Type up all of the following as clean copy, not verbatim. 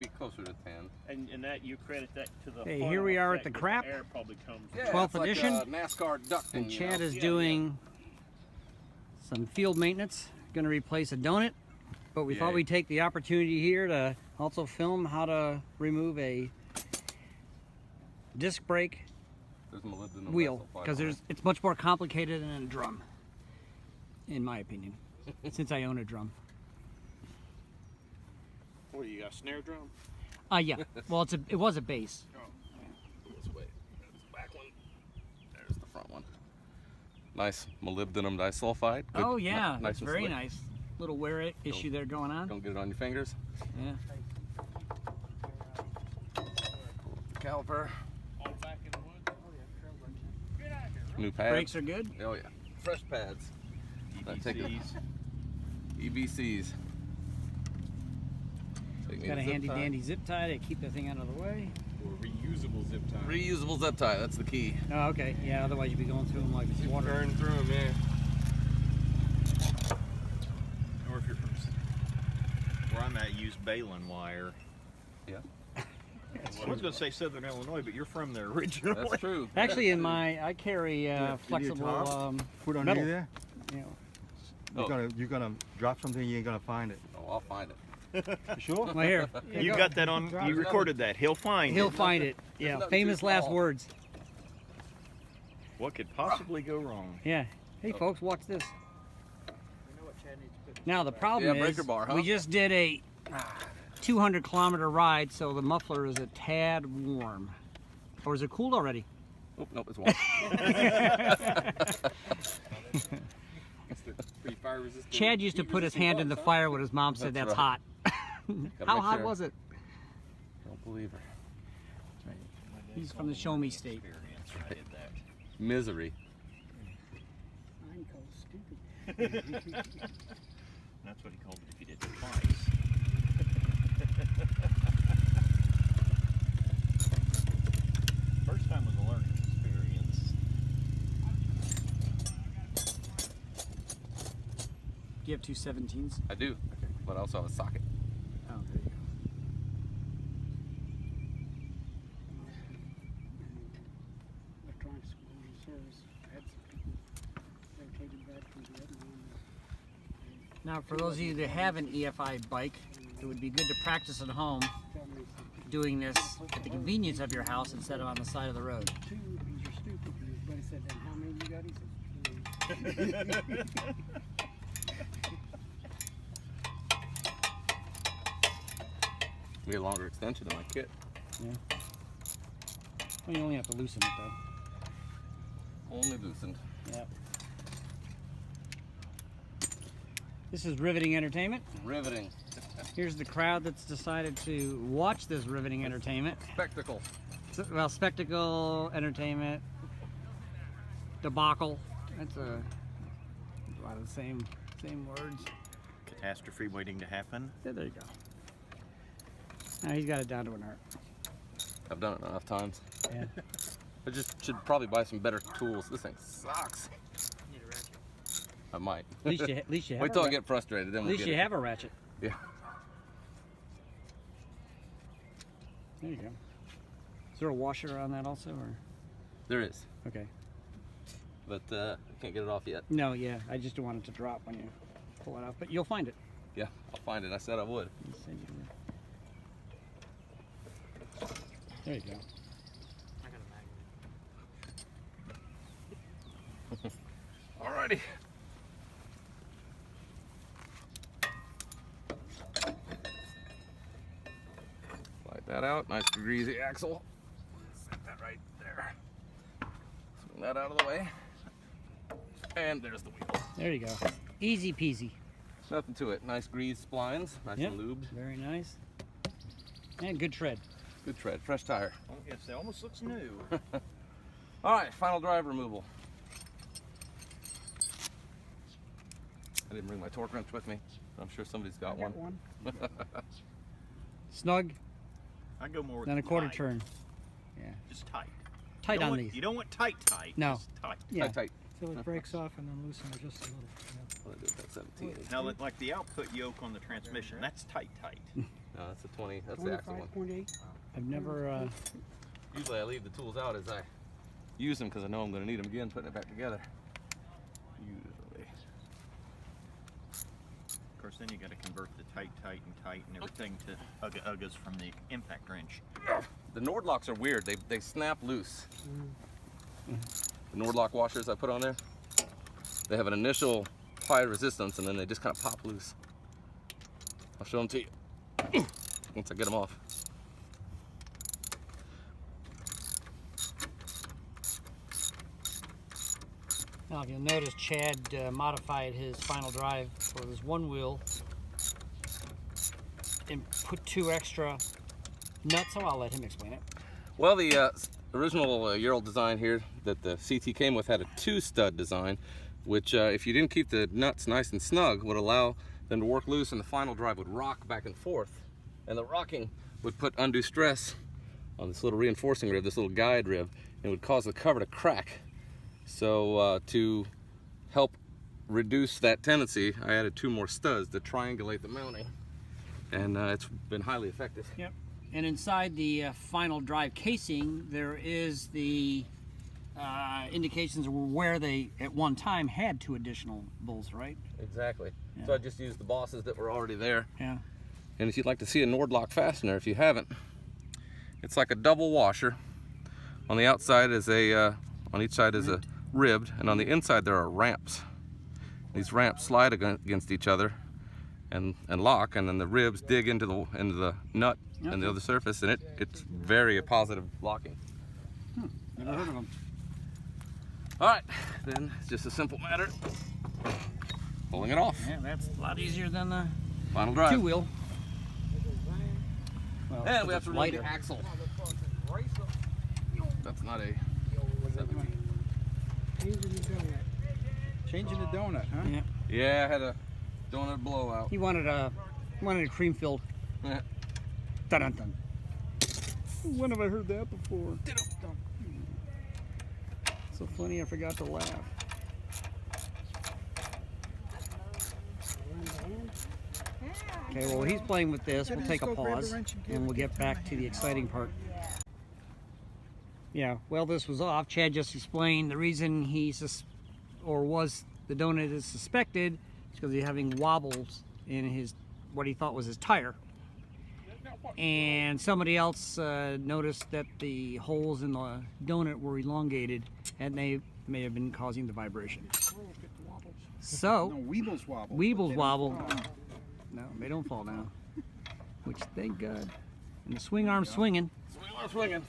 Be closer to 10. And that you credit that to the. Hey, here we are at the crap. Air probably comes. Yeah, 12th it's edition. Like a NASCAR ducting. And Chad you know? is doing some field maintenance. Going to replace a donut. But we thought we'd take the opportunity here to also film how to remove a disc brake wheel, because it's much more complicated than a drum, in my opinion, since I own a drum. What, you got a snare drum? Yeah. Well, it was a bass. Oh. This way. There's the back one. There's the front one. Nice molybdenum disulfide. Good, oh yeah, nice that's and very slick. nice. Little wear issue there going on. Don't get it on your fingers. Yeah. Caliper. All back in the woods. Get out here. New pads. Brakes are good. Oh yeah. Fresh pads. EBCs. EBCs. Got a handy dandy zip tie to keep the thing out of the way. Or reusable zip tie. Reusable zip tie. That's the key. Oh, okay. Yeah. Otherwise you'd be going through them like it's water. Burn through them, yeah. Or if you're from where I'm at, use baling wire. Yeah. I was going to say Southern Illinois, but you're from there originally. That's true. Actually, I carry flexible Put on metal. there. You know. You're gonna drop something. You ain't gonna find it. Oh, I'll find it. You sure? Well, here. You got that on, you recorded that. He'll find He'll it. find it. Yeah. nothing Famous too last small. words. What could possibly go wrong? Yeah. Hey, folks, watch this. Now, the problem is, breaker bar, huh? we just did a 200-kilometer ride, so the muffler is a tad warm. Or is it cooled already? Oh, nope, it's warm. Pretty fire resistant. Chad used to put his hand in the fire when his mom said that's hot. How hot was it? Don't believe her. He's from the show me state. Misery. I'm called stupid. That's what he called it if you did it twice. First time was a learning experience. Do you have two 17s? I do, but I also have a socket. Oh, there you go. Electronics service. I had some people rotated back from Vietnam. Now, for those of you that have an EFI bike, it would be good to practice at home doing this at the convenience of your house instead of on the side of the road. Two, you're stupid. And his buddy said, then how many you got? He said, two. We had a longer extension than my kit. Yeah. Well, you only have to loosen it, though. Only loosened. Yeah. This is Riveting Entertainment. Riveting. Here's the crowd that's decided to watch this riveting entertainment. Spectacle. Well, spectacle, entertainment, debacle. That's a lot of the same words. Catastrophe waiting to happen. Yeah, there you go. Now he's got it down to an art. I've done it enough times. Yeah. I just should probably buy some better tools. This thing sucks. I might. At least you have Wait till I get frustrated, then At we'll least get you it. have a ratchet. Yeah. There you go. Is there a washer on that also, or? There is, Okay. but I can't get it off yet. No, yeah. I just don't want it to drop when you pull it off, but you'll find it. Yeah, I'll find it. I said I would. You said you would. There you go. Alrighty. Slide that out. Nice greasy axle. Set that right there. Swing that out of the way. And there's the wheel. There you go. Easy peasy. Nothing to it. Nice greased splines. Nice Yep. and lubed. Very nice. And good tread. Good tread. Fresh tire. Oh, yes, it almost looks new. Alright, final drive removal. I didn't bring my torque wrench with me. I'm sure somebody's got one. Snug, I go more with then a the quarter tight. turn. Yeah. Just tight. Tight You don't on want- these. You don't want tight. No. Just tight. Yeah. Tight. Till it breaks off and then loosen it just a little. Well, I did that 17. Now, like the output yoke on the transmission, that's tight. No, that's a 20. That's the axle one. 25.8. I've never. Usually I leave the tools out as I use them because I know I'm going to need them again putting it back together. Usually. Of course, then you got to convert the tight, and everything to uggas from the impact wrench. The Nordlocks are weird. They snap loose. The Nordlock washers I put on there, they have an initial high resistance and then they just kind of pop loose. I'll show them to you once I get them off. Now, if you'll notice, Chad modified his final drive for this one wheel and put 2 extra nuts, so I'll let him explain it. Well, the original year-old design here that the CT came with had a 2-stud design, which if you didn't keep the nuts nice and snug, would allow them to work loose and the final drive would rock back and forth. And the rocking would put undue stress on this little reinforcing rib, this little guide rib, and it would cause the cover to crack. So to help reduce that tendency, I added 2 more studs to triangulate the mounting, and it's been highly effective. Yep. And inside the final drive casing, there is the indications of where they at one time had 2 additional bolts, right? Exactly. Yeah. So I just used the bosses that were already there. Yeah. And if you'd like to see a Nordlock fastener, if you haven't, it's like a double washer. On the outside is a, on each side is a ribbed, and on the inside there are ramps. These ramps slide against each other and lock, and then the ribs dig into the nut and the other surface, and it's very positive locking. Never heard of them. All right, then it's just a simple matter of pulling it off. Yeah, that's a lot easier than the Final drive. 2-wheel. Well, And we have to remove lighter. the axle. That's not a 17. Changing the donut, huh? Yeah. Yeah, I had a donut blowout. He wanted a cream filled. Yeah. Dun dun dun. When have I heard that before? So funny, I forgot to laugh. Okay, well, he's playing with this. We'll take a pause and we'll get back to the exciting part. Yeah, well, this was off. Chad just explained the reason the donut is suspected is because he's having wobbles in his, what he thought was his tire. And somebody else noticed that the holes in the donut were elongated and they may have been causing the vibration. So, No, Weebles wobble. Weebles wobble. No, they don't fall down. Which, thank God. And the swing arm's swinging. Swing arm swinging.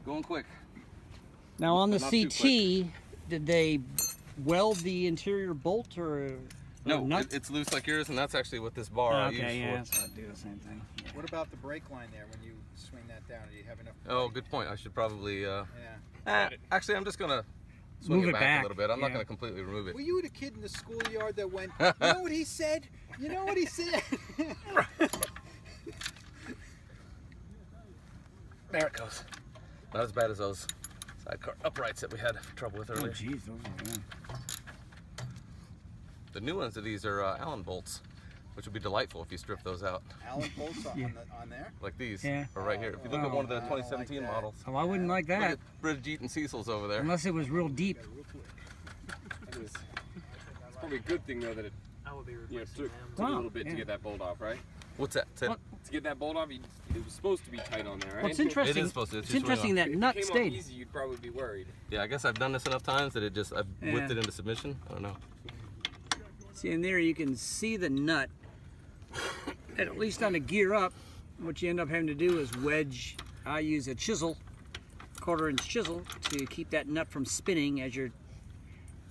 Going quick. Now on the Not too CT, did they weld the interior bolt or No, nut? it's loose like yours, and that's actually what this bar I use Okay, yeah, for. so I'd do the same thing. What about the brake line there when you swing that down? Do you have enough? Oh, good point. I should probably. Yeah. Actually, I'm just gonna swing Move it it back, back, a little bit. I'm not yeah. gonna completely remove it. Were you the kid in the schoolyard that went, you know what he said? You know what he said? There it goes. Not as bad as those sidecar uprights that we had trouble with earlier. Jeez, those are, The new ones of these are Allen bolts, which would be delightful if you strip those out, Allen bolts on there? like these, Yeah. or right here. If you look at one of the 2017 that. models, Oh, I wouldn't like look that at Brigitte and Cecil's over there. unless it was real deep. It's probably a good thing though that it took a Wow, little bit yeah. to get that bolt off, right? What's that? Ted? What? To get that bolt off, it was supposed to be tight on there, right? Well, it's interesting. It is supposed to. It's interesting that If it nut came off stayed. easy, you'd probably be worried. Yeah, I guess I've done this enough times that I've whipped Yeah. it into submission. I don't know. See in there, you can see the nut. And at least on a gear up, what you end up having to do is wedge. I use a chisel, 1/4-inch chisel, to keep that nut from spinning as you're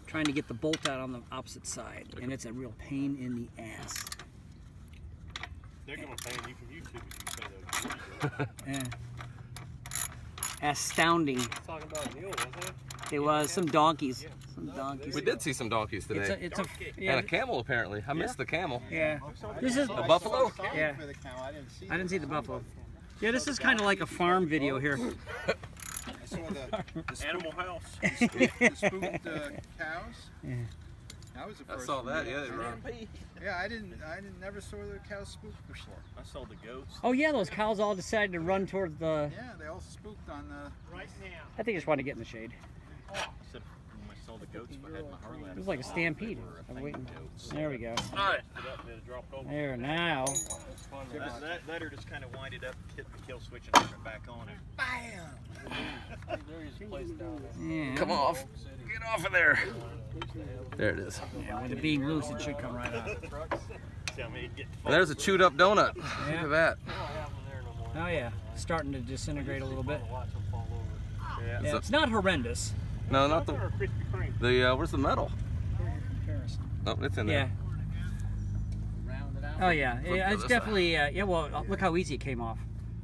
trying to get the bolt out on the opposite side. And it's a real pain in the ass. They're gonna ban you from YouTube if you say that. Yeah. Astounding. Talking about a mule, wasn't it? It was some donkeys. Some donkeys. We did see some donkeys today. It's a And a camel, apparently. I missed the camel. yeah. This is A buffalo? Yeah. For the cow, I didn't see I didn't see the buffalo. Yeah, this is kind of like a farm video here. I saw the Animal House. spooked cows. That was the I first. saw one. that. Yeah, they were. Yeah, I didn't never saw the cows spooked before. I saw the goats. Oh yeah, those cows all decided to run towards the. Yeah, they all spooked on the. Right now. I think they just wanted to get in the shade. I said when I saw the goats, if I had my Harley. It was like a stampede. I'm waiting. There we go. All right. It dropped over. There now. That or just kind of wind it up, hit the kill switch, and turn it back on. And Yeah. Come off. Get off of there. There it is. Yeah, with it being loose, it should come right out. tell me get And there's a chewed up donut. Yeah. Look at that. Oh yeah, starting to disintegrate a little bit. Yeah. Yeah, So- it's not horrendous. No, not the. Where's the metal? Oh, it's in Yeah. there. Oh yeah, Flip yeah to it's this definitely. Yeah, well, look how easy it came off.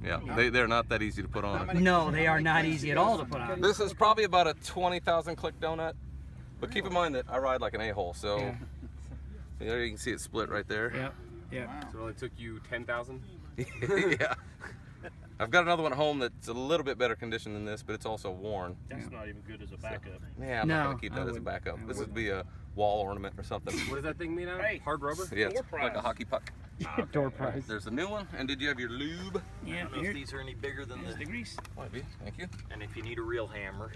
Yeah, they're not that easy to put on. No, they are not easy at all to put on. This is probably about a 20,000 click donut, but keep in mind that I ride like an a-hole, so Yeah. there you can see it split right there. Yep. Yeah. So it only took you 10,000? Yeah. I've got another one at home that's a little bit better condition than this, but it's also worn. That's not even good as a backup. Yeah, I'm not No, gonna keep I that as a wouldn't. backup. I This would be a wall ornament or something. What is that thing made out of? Hey. Hard rubber? Yeah, it's Door like a prize. hockey puck. Door prize. There's a new one, and did you have your lube? Yeah. I don't know Here, if these are any bigger than here's the the. grease. Might be. Thank you. And if you need a real hammer.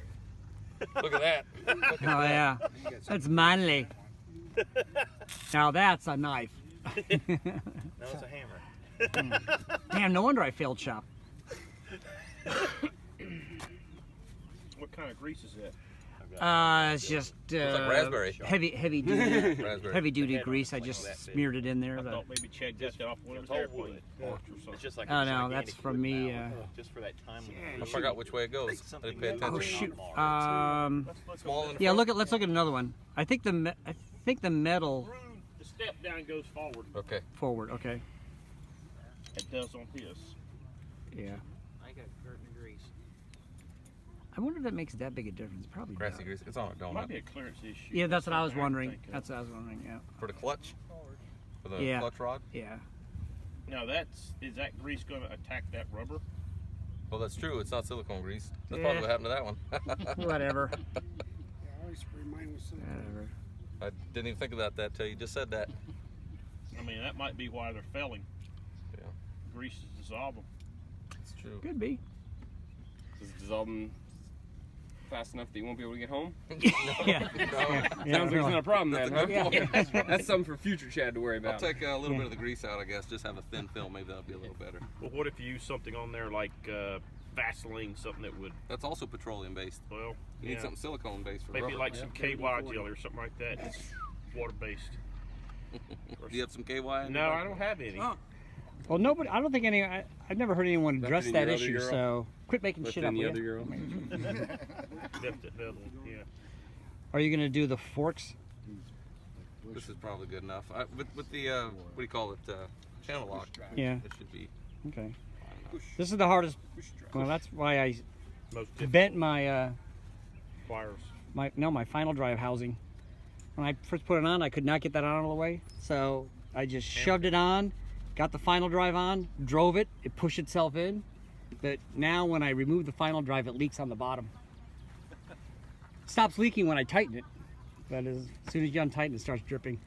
Look at that. Oh yeah, that's manly. Now that's a knife. No, it's a hammer. Damn, no wonder I failed shop. What kind of grease is that? It's just like raspberry. heavy duty, Raspberry. heavy duty grease. I just smeared it in there. I thought maybe Chad got that off one of his airplane parts or It's something. just like Oh a no, gigantic that's from wood me. mallet, just for that time. I forgot which way it goes. I didn't pay attention. Oh shoot. Small in Yeah, let's look at another one. I think the metal The step down goes forward. Okay. forward. Okay. It does on his. Yeah. I got curtain grease. I wonder if that makes that big a difference. Probably Grassy does. grease. It's on a Might be donut. a clearance issue. Yeah, that's what I was Something wondering. think of. That's what I was wondering. Yeah. For the clutch? For the Yeah. clutch rod? Yeah. Now is that grease going to attack that rubber? Well, that's true. It's not silicone grease. That's Yeah. probably what happened to that one. Whatever. Yeah, I always spray mine with silicone. Whatever. I didn't even think about that till you just said that. I mean, that might be why they're failing. Yeah. Grease is dissolving. It's true. Could be. Does it dissolve them fast enough that you won't be able to get home? Yeah. Sounds like it's not a problem then, huh? Yeah. That's something for future Chad to worry I'll about. take a little bit of the grease out, I guess. Just have a thin film. Maybe that'll be a little better. Well, what if you use something on there like Vaseline, something that would, That's also petroleum based. well, You need something silicone based for maybe rubber. like some KY jelly or something like that. It's water based. Do you have some KY in No, your I bag? don't have any. Oh. Well, nobody. I don't think any. I've never heard anyone Left address it in that your other issue. Euro? So quit making Left shit it up. in the will other ya? Euro. Left it level, yeah. Are you gonna do the forks? This is probably good enough. With the, what do you call it, channel lock, Yeah. it should be Okay. fine enough. This is the hardest. Well, that's why I Most difficult bent my wires. my final drive housing. When I first put it on, I could not get that out of the way. So I just shoved it on, got the final drive on, drove it. It pushed itself in. But now when I remove the final drive, it leaks on the bottom. Stops leaking when I tighten it, but as soon as you untighten it, starts dripping.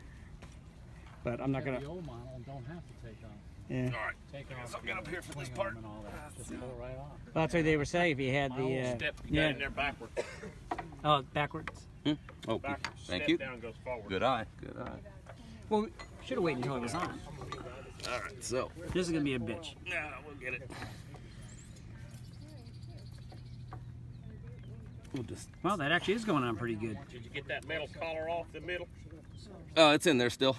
But I'm not gonna. The old model don't have to take off. Yeah. Take off. I'll get up here for this cling part. them and all that. Just pull right off. Well, that's what they were saying. If you had the Step, you got yeah, in there backwards. oh, backwards. Oh, Backwards. thank Step you. down goes forward. Good eye. Good eye. Well, should have waited until it was on. All right, so. This is gonna be a bitch. Yeah, we'll get it. We'll just. Well, that actually is going on pretty good. Did you get that metal collar off the middle? Oh, it's in there still.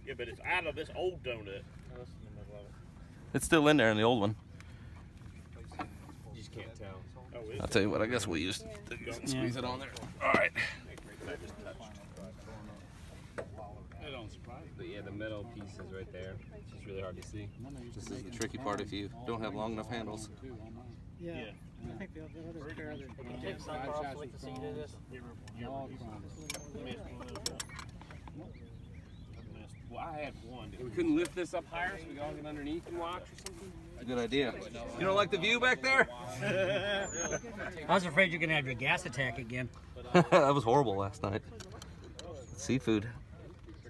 Yeah, but it's out of this old donut. It's still in there in the old one. You just can't tell. Oh, is I'll it? tell you what. I guess we'll use squeeze it on there. All right. It don't surprise me. But yeah, the metal piece is right there. It's just really hard to see. This is the tricky part if you don't have long enough handles. Yeah. Yeah. I think the other pair that Take some off with the seat of this. all chrome. Well, I had one. We couldn't lift this up higher so we could all get underneath and watch or something? Good idea. You don't like the view back there? I was afraid you're gonna have your gas attack again. That was horrible last night. seafood.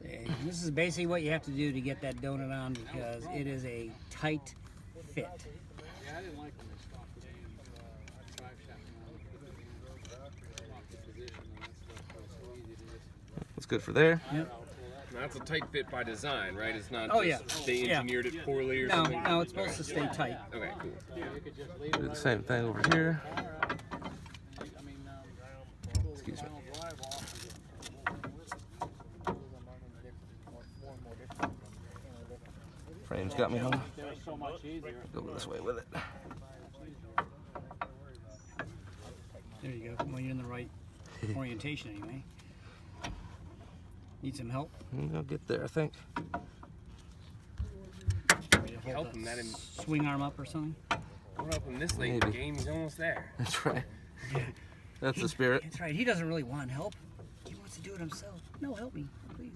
And this is basically what you have to do to get that donut on because it is a tight fit. Yeah, I didn't like when they stopped the drive shaft and locked the position and that stuff. It was so easy to just. That's good for there. Yep. Now, that's a tight fit by design, right? It's not Oh, just yeah. they Yeah. engineered it poorly or No, something? no, it's supposed to stay tight. Okay, cool. Do the same thing over here. Excuse me. Frame's got me home. Go this way with it. There you go. Well, you're in the right orientation anyway. Need some help? I'll get there, I think. Help him, that Swing arm up or something? we're up in this late in the Maybe. game. He's almost there. That's right. That's the spirit. That's right. He doesn't really want help. He wants to do it himself. No, help me, please.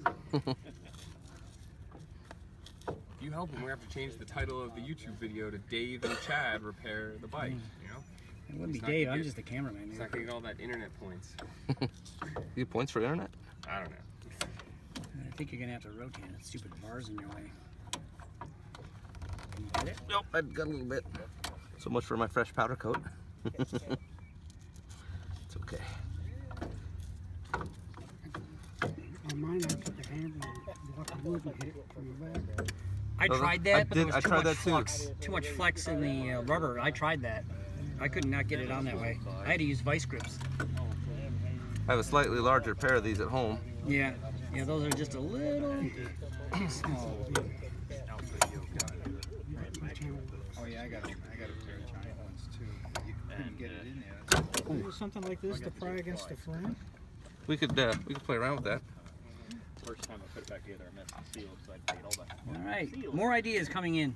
If you help him, we have to change the title of the YouTube video to Dave and Chad repair the bike. You know, It wouldn't be He's not Dave. gonna I'm get- just a cameraman. he's Here. not gonna get all that internet points. You get points for internet? I don't know. I think you're gonna have to rotate it. Stupid bars in your way. Can you get it? Nope, I've got a little bit. So much for my fresh powder coat. It's okay. On mine, I took a hammer and walked the wood and hit it from the back. I Oh, tried I that, but there did- was I too tried much that too. flux. Too much flex in the rubber. I tried that. I could not get it on that way. I had to use vice grips. I have a slightly larger pair of these at home. Yeah, yeah, those are just a little too small. Oh yeah, I got a pair of giant ones too. You couldn't get it in there. Do something like this to pry against the frame. We could play around with that. First time I put it back together, I messed the seal because I paid all that. All right, more ideas coming in.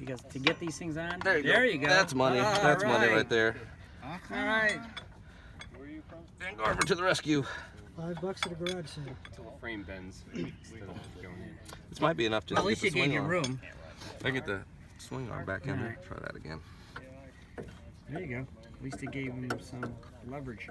Because to get these things on, There you go. go. That's money. All That's money right there. All right. Where are you from? Dan Garver to the rescue. $5 at a garage sale. Until the frame bends instead of going in. This might be enough just Well, at to least get you the gained swing your arm. room. I get the swing arm back in there. Try that again. There you go. At least it gave him some leverage.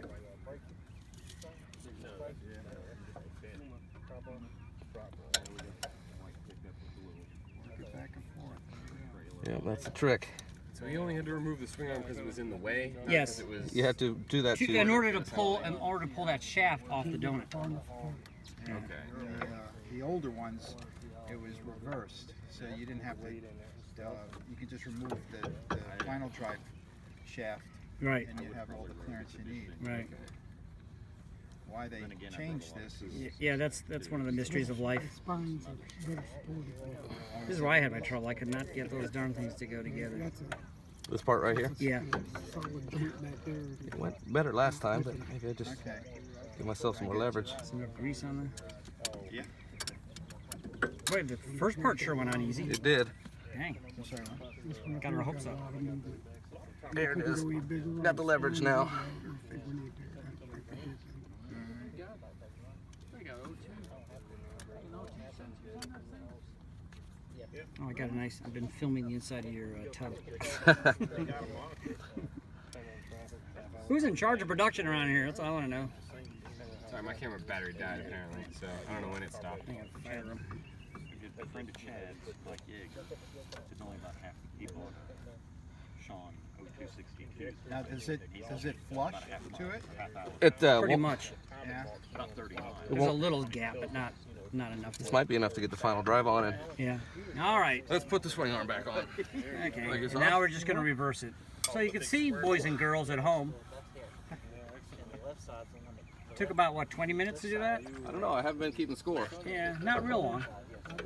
Back and forth. Yeah, that's the trick. So he only had to remove the swing arm because it was in the way. Not Yes. 'cause It was. You have to do that too. In order to pull that shaft off the donut. Okay. The older ones, it was reversed, so you didn't have to. You could just remove the final drive shaft, Right. and you have all the clearance you need. Right. Why they changed this is Yeah, that's one of the mysteries of life. Spines are better supported. This is why I had my trouble. I could not get those darn things to go together. That's a This part right here. Yeah. solid joint back there. It went better last time, but maybe I just okay. give myself some more leverage. Some more grease on there. Yeah. Boy, the first part sure went on easy. It did. Dang. I'm sorry. What? This one Got our hopes up. There it Could is. go even bigger Got the on leverage spine, now. or if we need to, Oh, I got a nice. I've been filming the inside of your tub. Who's in charge of production around here? That's all I want to know. Sorry, my camera battery died apparently, so I don't know when it stopped. I got a fire room. A friend of Chad's, like Yig, it's only about half the people. Sean, 0262. Now does it flush to it? Half hour. It Pretty won't- much. Yeah. About 30 miles. There's a little gap, but not enough. This might be enough to get the final drive on it. Yeah. All right. Let's put the swing arm back on. Okay. Like it's And now off? we're just going to reverse it. So you can see, boys and girls at home. Took about, what, 20 minutes to do that? I don't know. I haven't been keeping score. Yeah, not real long.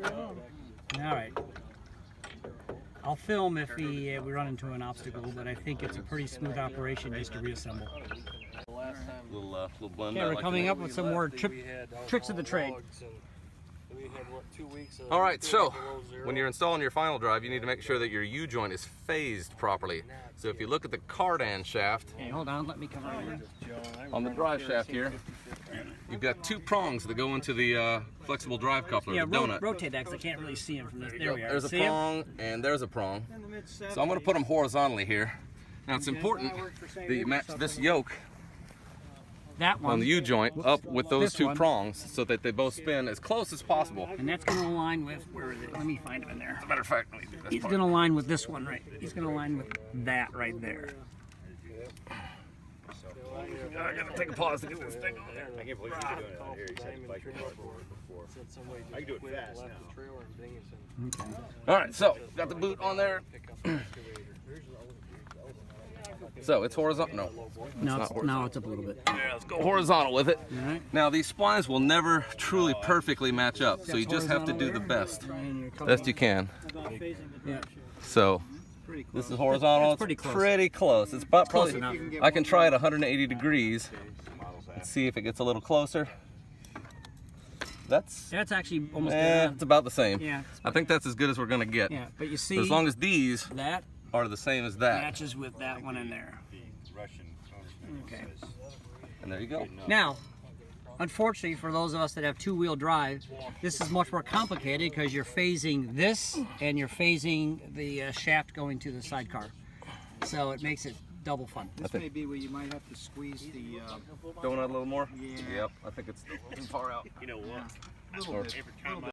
All right. I'll film if we run into an obstacle, but I think it's a pretty smooth operation just to reassemble. Little blend. Okay, we're coming up with some more tricks of the trade. All right, so when you're installing your final drive, you need to make sure that your U-joint is phased properly. So if you look at the cardan shaft Hey, hold on, let me come over here. on the drive shaft here, you've got two prongs that go into the flexible drive coupler, Yeah, the donut. rotate that because I can't really see him from this. There we are. There's a See 'em? prong and there's a prong. So I'm going to put them horizontally here. Now it's important that you match this yoke that one on the U-joint up with those This two one. prongs so that they both spin as close as possible. and that's going to align with, where is it? Let me find him in there. As a matter of fact, let me do this He's part. going to align with this one, right? He's going to align with that right there. I gotta take a pause to get this thing on there. I can't believe you're doing it out here. You said bike before. Said somebody I can do it just fast left now. the trailer and bring us in. Okay. All right, so got the boot on there. Pick up the excavator. So it's horizontal. No, No, not it's, no, it's up a little bit. yeah, let's go horizontal with it. All right. Now these splines will never truly perfectly match up, so you just have to do the best, best you can. Yeah. So this is horizontal. It's pretty close. Pretty close. It's about Close probably. enough. I can try it 180 degrees. Let's see if it gets a little closer. That's. That's actually almost It's about the same. Yeah. I think that's as good as we're gonna get. Yeah, but you see, But as long as these that are the same as that, matches with that one in there. The Russian owner's manual Okay. says and there you go. Now, unfortunately for those of us that have two-wheel drive, this is much more complicated because you're phasing this and you're phasing the shaft going to the sidecar. So it makes it double fun. This may be where you might have to squeeze the. Going out a little more. Yeah. Yep. I think it's too far out. You know what? Little bit. Every time